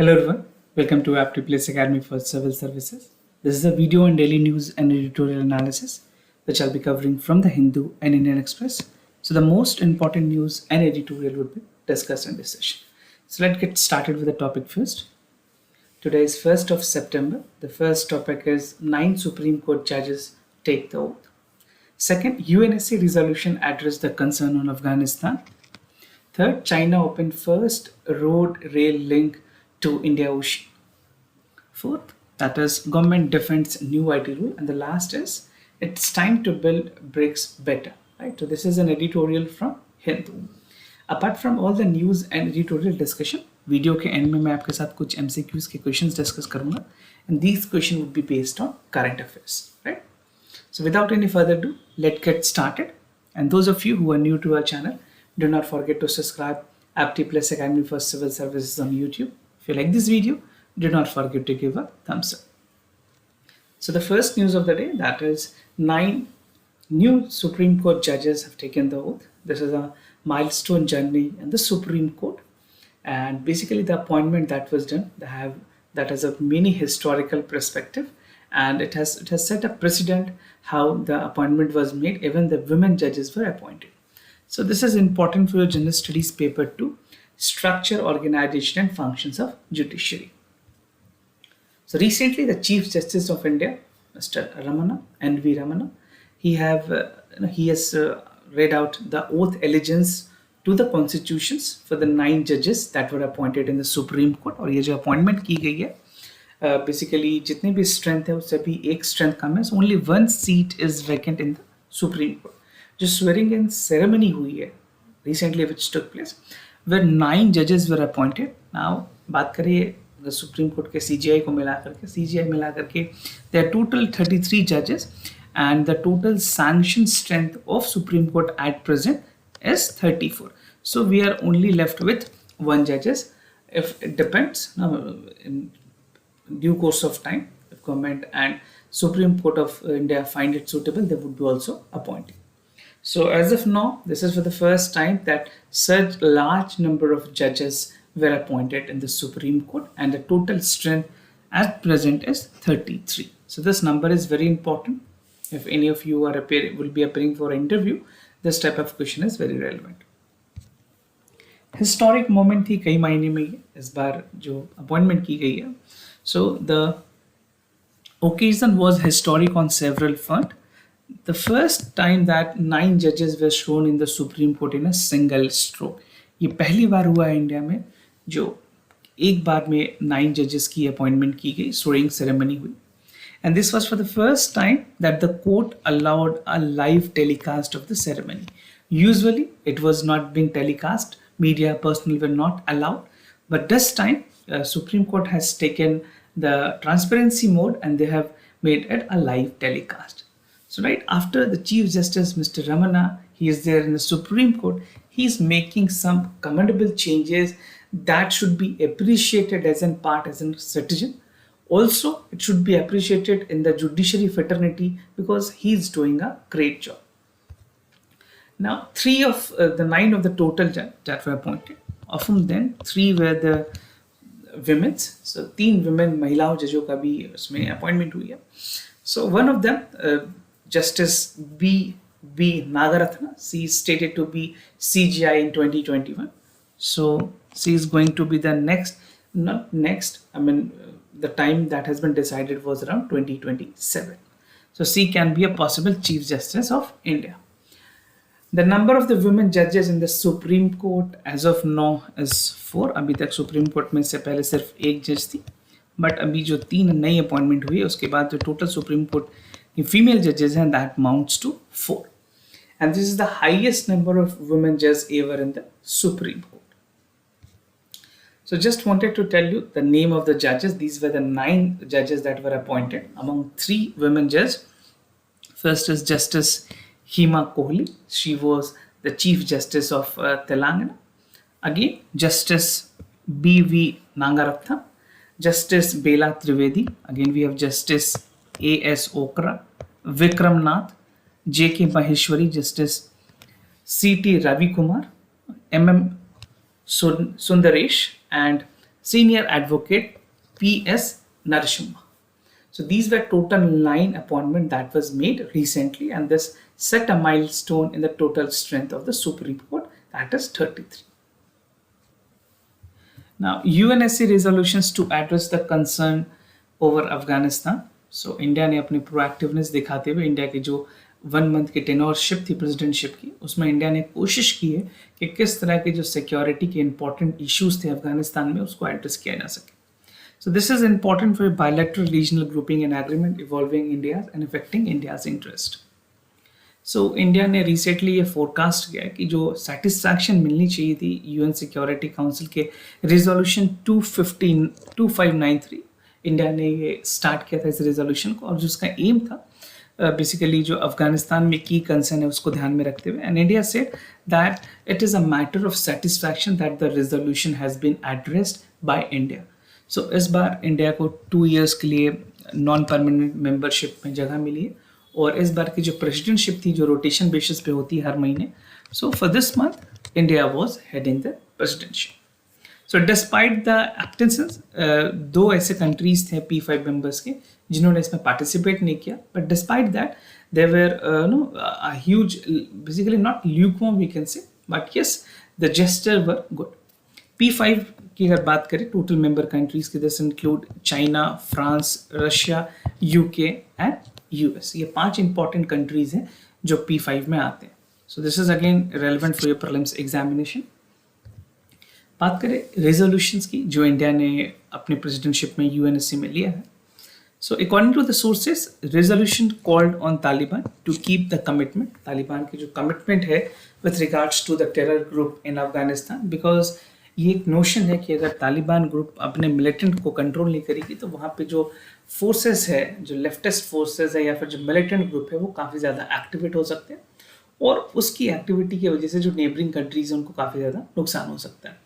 Hello everyone, welcome to Aptitude Academy for Civil Services. This is a video on daily news and editorial analysis which I'll be covering from the Hindu and Indian Express. So the most important news and editorial would be discussed in this session. So let's get started with the topic first. Today is 1st of September. The first topic is 9 Supreme Court judges take the oath. Second, UNSC resolution addressed the concern on Afghanistan. Third, China opened first road rail link to India Ocean. Fourth, that is government defends new IT rule. And the last is it's time to build bricks better. Right? So this is an editorial from Hindu. Apart from all the news and editorial discussion, video के and में मैं आपके साथ कुछ MCQs के questions discuss करूंगा and these questions would be based on current affairs, right? So without any further ado, let's get started. And those of you who are new to our channel, do not forget to subscribe Apti Plus Academy for Civil Services on YouTube. If you like this video, do not forget to give a thumbs up. So the first news of the day, that is 9 new Supreme Court judges have taken the oath. This is a milestone journey in the Supreme Court. And basically the appointment that was done, that has a many historical perspective, and it has set a precedent how the appointment was made. Even the women judges were appointed. So this is important for your general studies paper 2, structure, organization and functions of judiciary. So recently the Chief Justice of India, Mr. Ramana, N.V. Ramana, he has read out the oath allegiance to the constitutions for the 9 judges that were appointed in the Supreme Court. और ये जो appointment की गई है, basically जितने भी strength है उससे भी एक strength कम है. So only 1 seat is vacant in the Supreme Court. जो swearing in ceremony हुई है recently which took place, where 9 judges were appointed. Now बात करिए the Supreme Court के CJI को मिला करके there are total 33 judges, and the total sanction strength of Supreme Court at present is 34. So we are only left with 1 judges. If it depends, in due course of time, if government and Supreme Court of India find it suitable, they would be also appointing. So as of now, this is for the first time that such large number of judges were appointed in the Supreme Court, and the total strength at present is 33. So this number is very important. If any of you will be appearing for an interview, this type of question is very relevant. Historic moment थी कई मायने में ये इस बार जो appointment की गई है. So the occasion was historic on several fronts. The first time that 9 judges were shown in the Supreme Court in a single stroke. ये पहली बार हुआ है इंडिया में जो एक बार में 9 judges की appointment की गई, swearing ceremony हुई. And this was for the first time that the court allowed a live telecast of the ceremony. Usually it was not being telecast, media personnel were not allowed, but this time Supreme Court has taken the transparency mode and they have made it a live telecast. So right after the Chief Justice Mr. Ramana, he is there in the Supreme Court, he is making some commendable changes that should be appreciated as a citizen. Also, it should be appreciated in the judiciary fraternity because he is doing a great job. Now, 3 of the 9 of the total that were appointed, of whom then 3 were the women. So 3 women महिलाओं जजों का भी उसमें appointment हुई है. So one of them, Justice B Nagarathna, she is stated to be CJI in 2021. So she is going to be the the time that has been decided was around 2027. So she can be a possible Chief Justice of India. The number of the women judges in the Supreme Court as of now is 4. अभी तक Supreme Court में से पहले सिर्फ 1 जज थी, but अभी जो 3 नई अपॉइंटमेंट हुई है उसके बाद जो टोटल Supreme Court की फीमेल जजेस हैं that amounts to 4. And this is the highest number of women judges ever in the Supreme Court. So just wanted to tell you the name of the judges. These were the 9 judges that were appointed. Among 3 women judges, first is Justice Hema Kohli. She was the Chief Justice of Telangana. Again, Justice B.V. Nagarathna, Justice Bela Trivedi. Again, we have Justice A.S. Okra, Vikram Nath, J.K. Maheshwari, Justice C.T. Ravi Kumar, M.M. Sundaresh, and Senior Advocate P.S. Narasimha. So these were total 9 appointments that was made recently, and this set a milestone in the total strength of the Supreme Court, that is 33. Now, UNSC resolutions to address the concern over Afghanistan. So India ने अपनी proactiveness दिखाते हुए India की जो 1 month की टेनोरशिप थी presidentship की, उसमें इंडिया ने कोशिश की है कि किस तरह के जो सिक्योरिटी के इंपॉर्टेंट इश्यूज थे अफगानिस्तान में उसको एड्रेस किया जा सके. So this is important for a bilateral regional grouping and agreement involving India and affecting India's interest. So India ने रिसेंटली ये फोरकास्ट किया है कि जो सेटिस्फैक्शन मिलनी चाहिए थी यूएन सिक्योरिटी काउंसिल के रिजोल्यूशन 2593, इंडिया ने ये स्टार्ट किया था इस रेजोल्यूशन को, और जिसका एम था बेसिकली जो अफगानिस्तान में की कंसर्न है उसको ध्यान में रखते हुए, and India said that it is a matter of satisfaction that the resolution has been addressed by India. So इस बार इंडिया को 2 years के लिए नॉन परमानेंट मेंबरशिप में जगह मिली है, और इस बार की जो प्रेसिडेंटशिप थी जो रोटेशन बेसिस पे होती है हर महीने, so for this month India was heading the presidentship. So despite the absences, 2 ऐसे कंट्रीज थे P5 मेंबर्स के जिन्होंने इसमें पार्टिसिपेट नहीं किया, but despite that they were a huge, basically not lukewarm we can say, but yes the gesture were good. P5 की अगर बात करें टोटल मेंबर कंट्रीज के, this include China, France, Russia, UK and US. ये 5 important countries हैं जो P5 में आते हैं. सो this is again relevant for your prelims examination. बात करें रेजोल्यूशंस की जो इंडिया ने अपने प्रेसिडेंटशिप में यूएनएससी में लिया है. So according to the sources, resolution called on Taliban to keep the commitment. Taliban की जो कमिटमेंट है with regards to the terror group in Afghanistan, because ये एक नोशन है कि अगर तालिबान ग्रुप अपने मिलिटेंट को कंट्रोल नहीं करेगी तो वहाँ पे जो फोर्सेस है, जो लेफ्टिस्ट फोर्सेस है या फिर जो मिलिटेंट ग्रुप है, वो काफ़ी ज़्यादा एक्टिवेट हो सकते हैं, और उसकी एक्टिविटी की वजह से जो नेबरिंग कंट्रीज हैं उनको काफ़ी ज़्यादा नुकसान हो सकता है.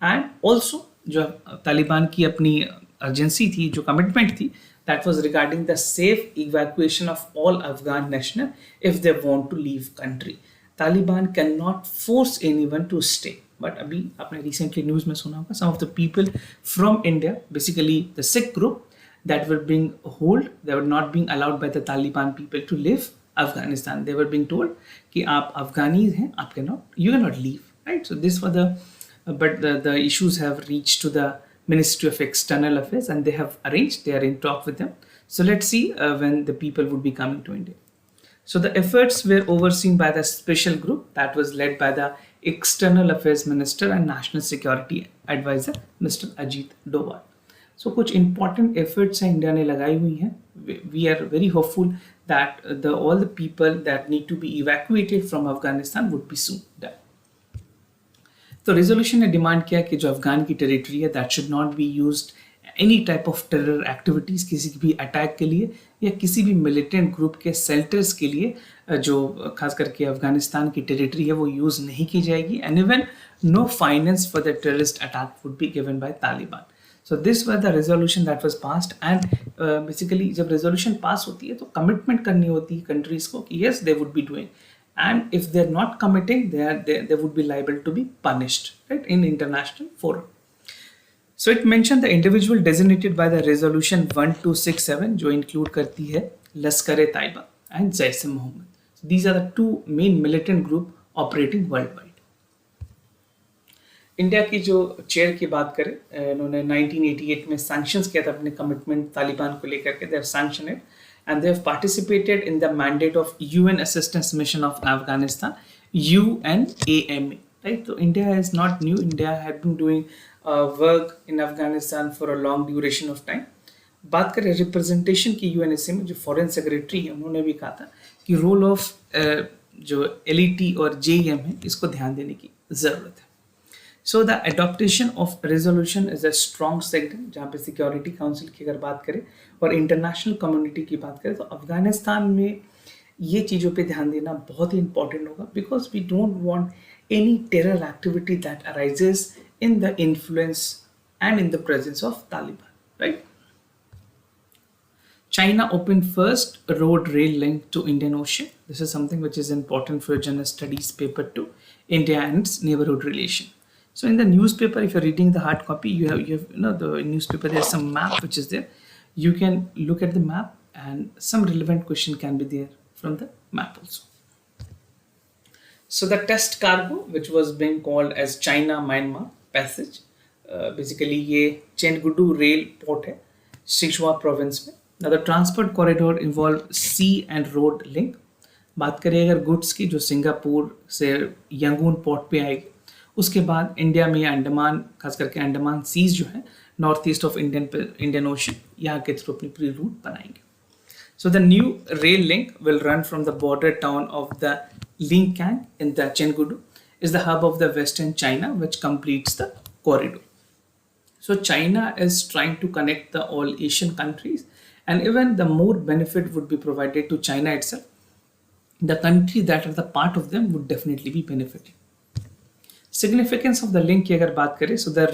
एंड ऑल्सो जो तालिबान की अपनी अर्जेंसी थी, जो कमिटमेंट थी, that was regarding the safe evacuation of all Afghan national if they want to leave country. Taliban can not force anyone to stay. But अभी आपने रिसेंटली न्यूज़ में सुना होगा, some of the people from India, basically the Sikh group that were being hold, they were not being allowed by the Taliban people to leave Afghanistan. They were being told कि आप Afghanis हैं, आप you cannot leave, right? So this was but the issues have reached to the Ministry of External Affairs and they have arranged, they are in talk with them. So let's see when the people would be coming to India. So the efforts were overseen by the special group that was led by the External Affairs Minister and National Security Advisor, Mr. Ajit Doval. So कुछ important efforts हैं India ने लगाई हुई हैं. We are very hopeful that all the people that need to be evacuated from Afghanistan would be soon done. तो resolution ने demand किया कि जो अफगान की टेरिटरी है that should not be used any type of terror activities, किसी भी attack के लिए या किसी भी मिलिटेंट ग्रुप के सेल्टर्स के लिए, जो खास करके अफगानिस्तान की टेरिटरी है वो यूज़ नहीं की जाएगी. And even know finance for the terrorist attack would be given by Taliban. So this was the resolution that was passed, and basically जब resolution pass होती है तो commitment करनी होती है countries को कि yes they would be doing, and if they are not committing they would be liable to be punished, right, in international forum. So it mentioned the individual designated by the resolution 1267 जो include करती है Lashkar-e-Taiba and Jaish-e-Mohammed. So these are the 2 main militant group operating worldwide. India की जो chair की बात करें, इन्होंने 1988 में सैंक्शंस किया था अपने कमिटमेंट तालिबान को लेकर के. They have sanctioned it and they have participated in the mandate of UN assistance mission of Afghanistan, UNAMA, right. तो India is not new. India had been doing work in Afghanistan for a long duration of time. बात करें representation की UNSA में, जो foreign secretary है उन्होंने भी कहा था कि रोल ऑफ जो LET और JEM है इसको ध्यान देने की ज़रूरत है. So the adoption of resolution is a strong signal. जहाँ पे सिक्योरिटी काउंसिल की अगर बात करें और इंटरनेशनल कम्युनिटी की बात करें तो अफगानिस्तान में ये चीज़ों पे ध्यान देना बहुत ही इंपॉर्टेंट होगा, because we don't want any terror activity that arises in the influence and in the presence of Taliban, right. China opened first road rail link to Indian Ocean. This is something which is important for general studies paper 2, India and its neighborhood relation. So in the newspaper, if you're reading the hard copy, you have the newspaper. There's some map which is there. You can look at the map, and some relevant question can be there from the map also. So the test cargo, which was being called as China Myanmar passage, basically ये Chengdu rail port है सिचुआ province में. Now the transport corridor involve sea and road link. बात करें अगर goods की, जो Singapore से Yangon port पे आएगी, उसके बाद इंडिया में अंडमान, खास करके अंडमान सीज जो है north east of Indian ocean, यहाँ के थ्रू अपनी पूरी रूट बनाएंगे. So the new rail link will run from the border town of the Lingang in the Chengdu is the hub of the Western China, which completes the corridor. So China is trying to connect the all Asian countries, and even the more benefit would be provided to China itself. The countries that are the part of them would definitely be benefiting. Significance of the link की अगर बात करें, so the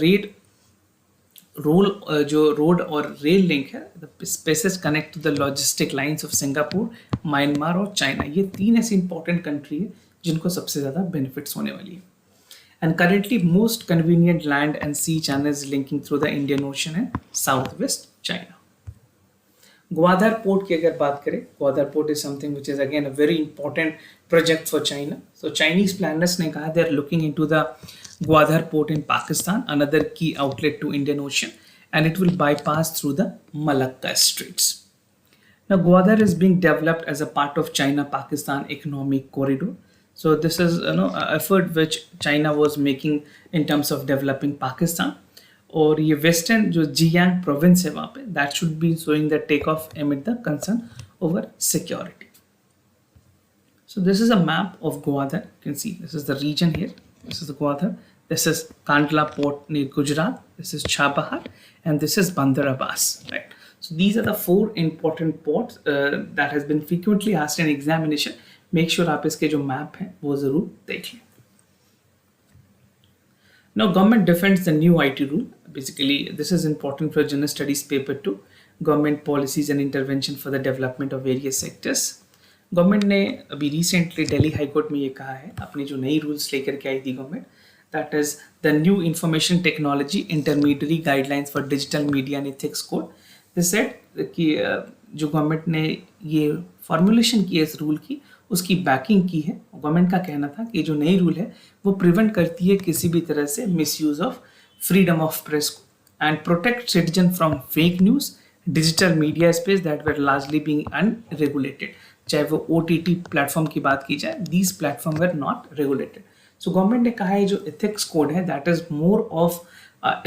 जो road और rail link है, the spaces connect to the logistic lines of Singapore, Myanmar और China. ये तीन ऐसी इंपॉर्टेंट कंट्री है जिनको सबसे ज़्यादा बेनिफिट्स होने वाली है. And currently most convenient land and sea channels linking through the Indian ocean and south west China. Gwadar port की अगर बात करें, Gwadar port is something which is again a very important project for China. So Chinese planners ने कहा they are looking into the Gwadar port in Pakistan, another key outlet to Indian Ocean, and it will bypass through the Malacca Straits. Now, Gwadar is being developed as a part of China-Pakistan economic corridor. So this is an effort which China was making in terms of developing Pakistan. और ये western जो Jiang province है वहाँ पे, that should be showing the takeoff amid the concern over security. So this is a map of Gwadar. You can see this is the region here. This is the Gwadar. This is Kandla port near Gujarat. This is Chabahar, and this is Bandar Abbas. Right. So these are the four important ports that has been frequently asked in examination. Make sure आप इसके जो map हैं वो जरूर देख लें. Now government defends the new IT rule. Basically, this is important for General Studies paper 2. Government policies and intervention for the development of various sectors. Government ने अभी रिसेंटली दिल्ली हाई कोर्ट में ये कहा है, अपनी जो नई रूल्स लेकर के आई थी government, that is the new information technology intermediate guidelines for digital media and ethics code. This said कि जो गवर्नमेंट ने ये फॉर्मुलेशन की है इस रूल की, उसकी बैकिंग की है. गवर्नमेंट का कहना था कि जो नई रूल है वो प्रिवेंट करती है किसी भी तरह से misuse of freedom of press को and protect citizen from fake news, digital media space that were largely being unregulated. चाहे वो OTT प्लेटफॉर्म की बात की जाए, these platform were not regulated. So government ने कहा है जो एथिक्स कोड है that is more of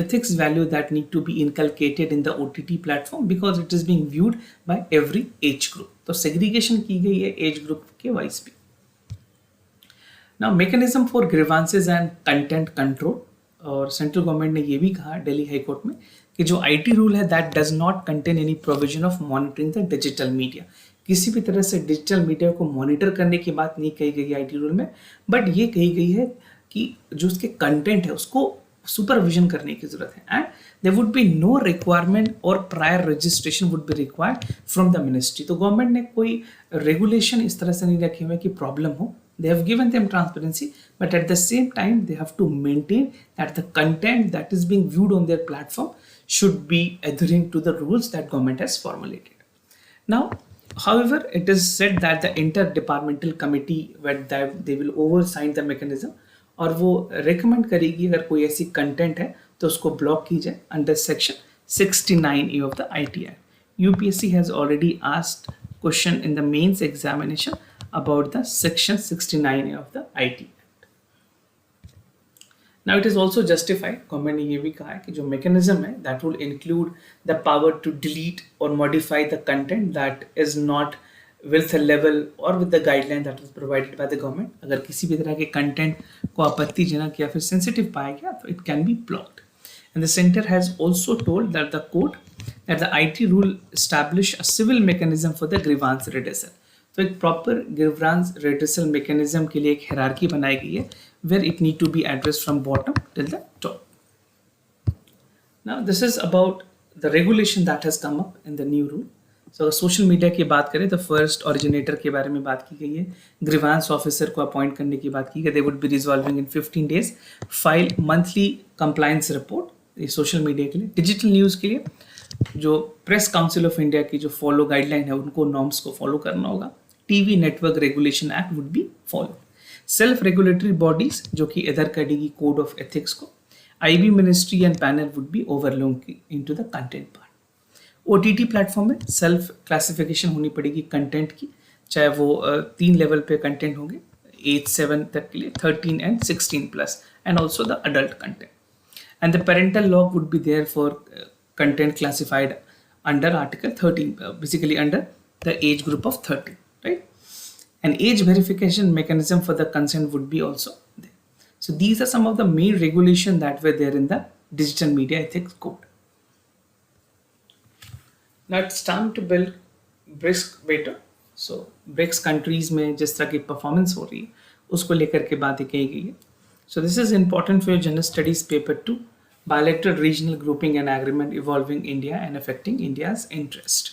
ethics value that need to be inculcated in the OTT platform because it is being viewed by every age group. तो segregation की गई है age group के wise भी. Now mechanism for grievances and content control, और central government ने ये भी कहा दिल्ली हाई कोर्ट में कि जो IT रूल है that does not contain any provision of monitoring the digital media. किसी भी तरह से डिजिटल मीडिया को मॉनिटर करने की बात नहीं कही गई है IT रूल में, बट ये कही गई है कि जो उसके कंटेंट है उसको सुपरविजन करने की जरूरत है. And there would be no requirement और prior registration would be required from the ministry. तो गवर्नमेंट ने कोई रेगुलेशन इस तरह से नहीं रखे हुए कि प्रॉब्लम हो. They have given them transparency, but at the same time they have to maintain that the content that is being viewed on their platform should be adhering to the rules that government has formulated. Now, however, it is said that the interdepartmental committee where they will oversight the mechanism और वो recommend करेगी अगर कोई ऐसी content है तो उसको block की जाए under section 69A of the IT Act. UPSC has already asked question in the mains examination about the section 69A of the IT Act. Now it is also justified, government ने ये भी कहा है कि जो mechanism है that will include the power to delete or modify the content that is not with the level or with the guideline that was provided by the government. अगर किसी भी तरह के content को आपत्तिजनक या फिर sensitive पाया गया तो it can be blocked. And the center has also told that the IT rule establish a civil mechanism for the grievance redressal. तो एक प्रॉपर ग्रीवेंस रेड्रेसल मैकेनिज्म के लिए एक हायरार्की बनाई गई है where it need to be addressed from bottom till the top. Now this is about the regulation that has come up in the new rule. So अगर social media की बात करें तो फर्स्ट ओरिजिनेटर के बारे में बात की गई है, ग्रीवांस ऑफिसर को अपॉइंट करने की बात की गई, दे would B resolving in 15 days, file monthly compliance report. ये सोशल मीडिया के लिए। डिजिटल न्यूज़ के लिए जो प्रेस काउंसिल ऑफ इंडिया की जो फॉलो गाइडलाइन है उनको नॉर्म्स को फॉलो करना होगा। TV network regulation act would be follow. Self regulatory bodies जो कि इधर करेगी कोड ऑफ एथिक्स को। IB ministry and panel would be overlook into the content part. OTT platform में सेल्फ क्लासिफिकेशन होनी पड़ेगी कंटेंट की, चाहे वो 3 लेवल पे कंटेंट होंगे, एज 7 तक के लिए, 13 and 16 plus, and also the adult content. And the parental lock would be there for content classified under article 13, basically under the age group of 30, right? An age verification mechanism for the consent would be also there. So these are some of the main regulations that were there in the digital media ethics code. Now it's time to build BRICS better. So BRICS countries में जिस तरह की performance हो रही है उसको लेकर के बातें कही गई है. So this is important for your general studies paper 2. Bilateral regional grouping and agreement involving India and affecting India's interest.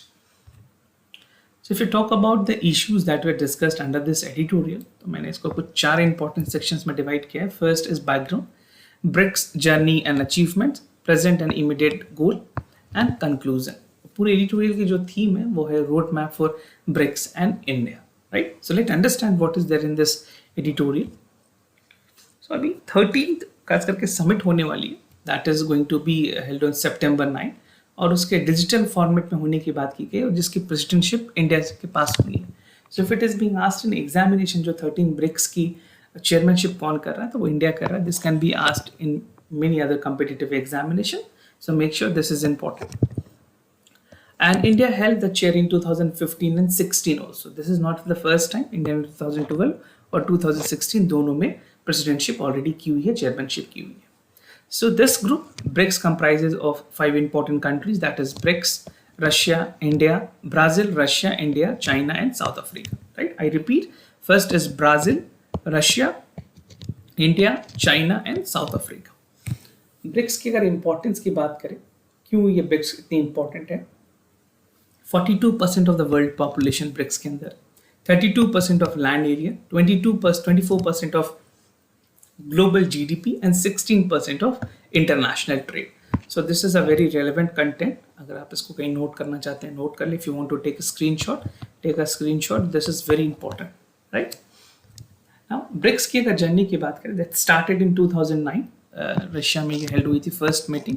So if you talk about the issues that were discussed under this editorial, तो मैंने इसको कुछ 4 important sections में divide किया है. First is background, BRICS journey and achievements, present and immediate goal, and conclusion. पूरे editorial की जो theme है वो है road map for BRICS and India, right? So let's understand what is there in this editorial. So अभी 13th खास करके summit होने वाली है. That is going to be held on September 9 और उसके डिजिटल फॉर्मेट में होने की बात की गई और जिसकी प्रेसिडेंटशिप इंडिया के पास होनी है. So if it is being asked in examination जो 13 ब्रिक्स की चेयरमैनशिप कौन कर रहा है तो वो इंडिया कर रहा है. This can be asked in many other competitive examination, so make sure this is important. And India held the chair in 2015 and 16 also. This is not the first time. India in 2012 और 2016 दोनों में presidentship already की हुई है, chairmanship की हुई है. So this group, BRICS, comprises of 5 important countries, that is BRICS, Russia, India, Brazil, Russia, India, China, and South Africa. Right? I repeat, first is Brazil, Russia, India, China, and South Africa. BRICS की अगर importance की बात करें, क्यों ये BRICS इतनी important है? 42% of the world population BRICS के अंदर, 32% of land area, 24% of global GDP and 16% of international trade. So this is a very relevant content. अगर आप इसको कहीं नोट करना चाहते हैं नोट कर ले. If you want to take a screenshot, take a screenshot. This is very important, right? Now BRICS की अगर जर्नी की बात करें, that started in 2009. रशिया में ये हेल्ड हुई थी फर्स्ट मीटिंग,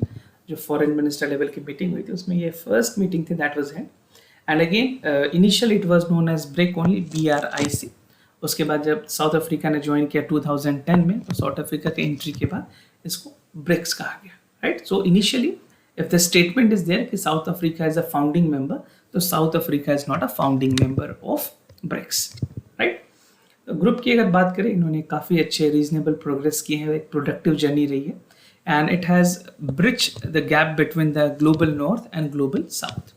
जो फॉरेन मिनिस्टर लेवल की मीटिंग हुई थी उसमें ये फर्स्ट मीटिंग थी that was held. And again initially it was known as BRIC only, BRIC. उसके बाद जब साउथ अफ्रीका ने ज्वाइन किया 2010 में तो साउथ अफ्रीका के एंट्री के बाद इसको ब्रिक्स कहा गया, right? So initially if the statement is there कि South Africa is a founding member, तो South Africa is not a founding member of BRICS, right? तो ग्रुप की अगर बात करें, इन्होंने काफ़ी अच्छे रीजनेबल प्रोग्रेस किए हैं, एक प्रोडक्टिव जर्नी रही है, and it has bridge the gap between the global north and global south.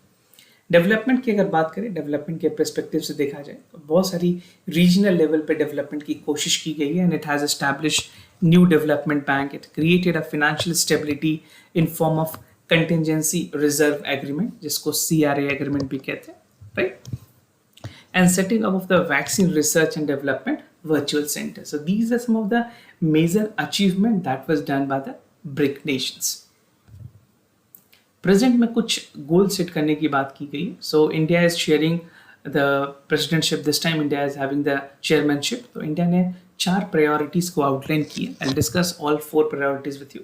Development की अगर बात करें, डेवलपमेंट के पर्सपेक्टिव से देखा जाए तो बहुत सारी रीजनल लेवल पे डेवलपमेंट की कोशिश की गई है, and it has establish new development bank. It created a financial stability in form of contingency reserve agreement, जिसको CRA एग्रीमेंट भी कहते हैं, right? And setting up of the vaccine research and development virtual centre. So these are some of the major achievement that was done by the BRIC nations. Present में कुछ goal set करने की बात की गई. So India is sharing the presidentship this time, India is having the chairmanship. तो India ने 4 priorities को आउटलाइन किए. I will discuss all 4 priorities with you.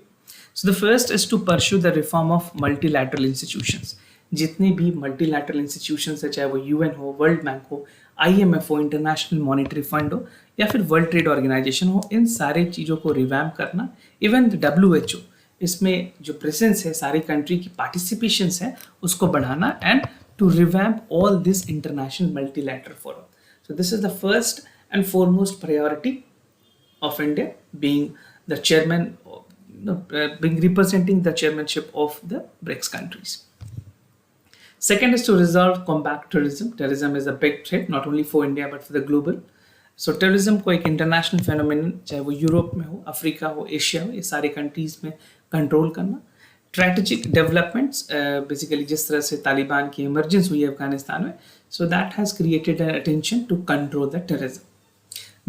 So the first is to pursue the reform of multilateral institutions. जितने भी multilateral institutions है, चाहे वो UN हो, वर्ल्ड बैंक हो, IMF हो, इंटरनेशनल मॉनेटरी फंड हो, या फिर वर्ल्ड ट्रेड ऑर्गेनाइजेशन हो, इन सारे चीज़ों को रिवैम्प करना. इवन WHO, इसमें जो प्रेजेंस है, सारी कंट्री की पार्टिसिपेशंस है, उसको बढ़ाना, and to revamp all this international multilateral forum. So this is the first and foremost priority of India, being the chairman, being representing the chairmanship of the BRICS countries. Second is to resolve combat terrorism. Terrorism is a big threat not only for India but for the global. So terrorism को एक international phenomenon, चाहे वो Europe में हो, Africa हो, Asia हो, ये सारे कंट्रीज में कंट्रोल करना. strategic developments, basically जिस तरह से तालिबान की emergence हुई है अफगानिस्तान में, so that has created an attention to control the terrorism.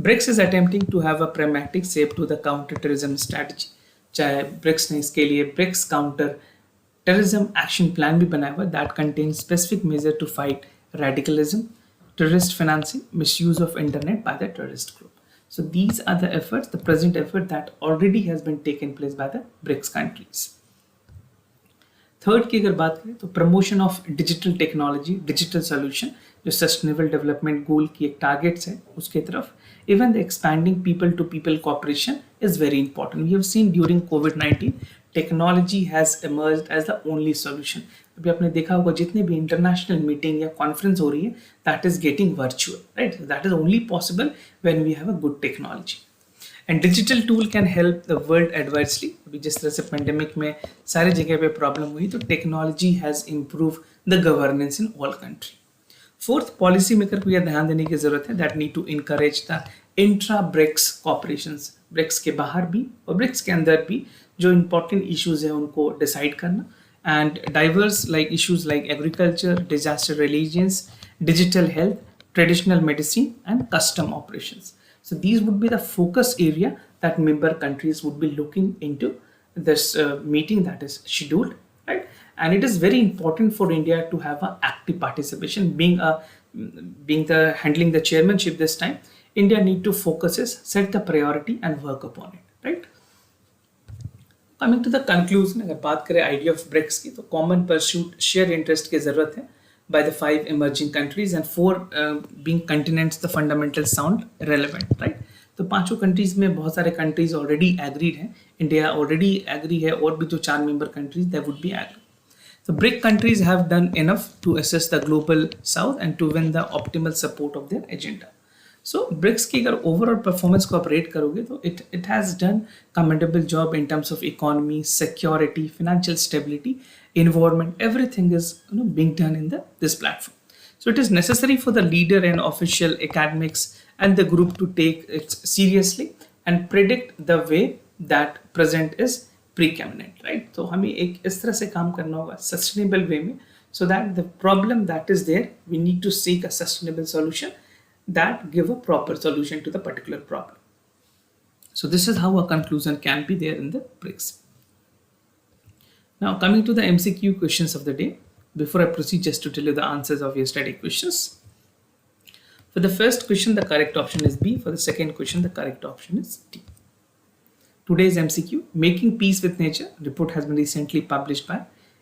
BRICS is attempting to have a pragmatic shape to the counter-terrorism strategy. चाहे BRICS ने इसके लिए BRICS counter-terrorism action plan भी बनाया हुआ that contains specific measure to fight radicalism, terrorist financing, misuse of internet by the terrorist group. So these are the efforts, the present effort that already has been taken place by the BRICS countries. Third की अगर बात करें तो promotion of digital technology, digital solution जो sustainable development goal की एक targets है उसके तरफ, even the expanding people to people cooperation is very important. We have seen during कोविड-19 technology has emerged as the only solution. अभी आपने देखा होगा जितने भी इंटरनेशनल मीटिंग या कॉन्फ्रेंस हो रही है that is getting virtual, right. That is only possible when we have a good technology. And digital tool can help the world adversely. अभी जिस तरह से पेंडेमिक में सारे जगह पे प्रॉब्लम हुई तो technology has improve the governance in all country. Fourth, policy maker को यह ध्यान देने की जरूरत है that need to encourage the intra BRICS cooperations. BRICS के बाहर भी और ब्रिक्स के अंदर भी जो इंपॉर्टेंट इश्यूज है उनको डिसाइड करना. And diverse like issues like agriculture, disaster religions, digital health, traditional medicine and custom operations. So these would be the focus area that member countries would be looking into this meeting that is scheduled, right? And it is very important for India to have an active participation. Being the handling the chairmanship this time, India need to focus is set the priority and work upon it, right? Coming to the conclusion, अगर बात करें idea of BRICS की तो common pursuit, shared interest की जरूरत है by the 5 emerging countries and 4 being continents the fundamental sound relevant, right? तो पांचों कंट्रीज में बहुत सारे कंट्रीज ऑलरेडी एग्रीड हैं. इंडिया ऑलरेडी एग्री है और भी जो 4 member countries they would be agree. So BRIC countries have done enough to assess the global south and to win the optimal support of their agenda. So BRICS की अगर overall performance को आप rate करोगे तो it has done commendable job in terms of economy, security, financial stability, environment. Everything is being done in this platform. So it is necessary for the leader and official academics and the group to take it seriously and predict the way that present is preeminent, right? तो हमें एक इस तरह से काम करना होगा sustainable way में, so that the problem that is there we need to seek a sustainable solution that give a proper solution to the particular problem. So this is how a conclusion can be there in the BRICS. Now coming to the MCQ questions of the day, before I proceed just to tell you the answers of yesterday's questions. For the first question the correct option is B, for the second question the correct option is D. Today's MCQ, Making Peace with Nature report has been recently published by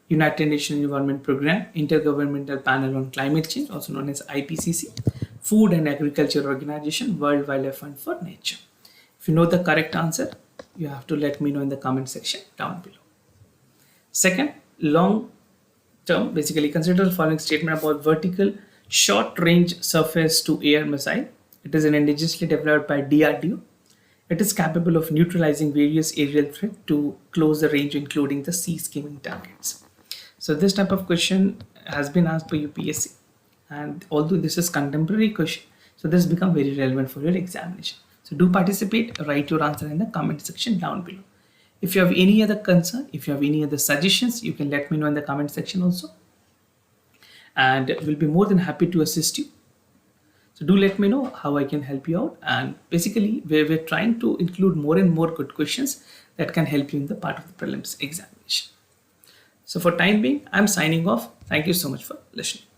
United Nations Environment Programme, Intergovernmental Panel on Climate Change, also known as IPCC, Food and Agriculture Organization, World Wildlife Fund for Nature. If you know the correct answer, you have to let me know in the comment section down below. Second, long term, basically consider the following statement about vertical short range surface to air missile. It is an indigenously developed by DRDO. It is capable of neutralizing various aerial threats to close the range, including the sea skimming targets. So this type of question has been asked by UPSC. And although this is contemporary question, so this become very relevant for your examination. So do participate, write your answer in the comment section down below. If you have any other concern, if you have any other suggestions, you can let me know in the comment section also. And we'll be more than happy to assist you. So do let me know how I can help you out. And basically, we're trying to include more and more good questions that can help you in the part of the prelims examination. So for time being, I'm signing off. Thank you so much for listening.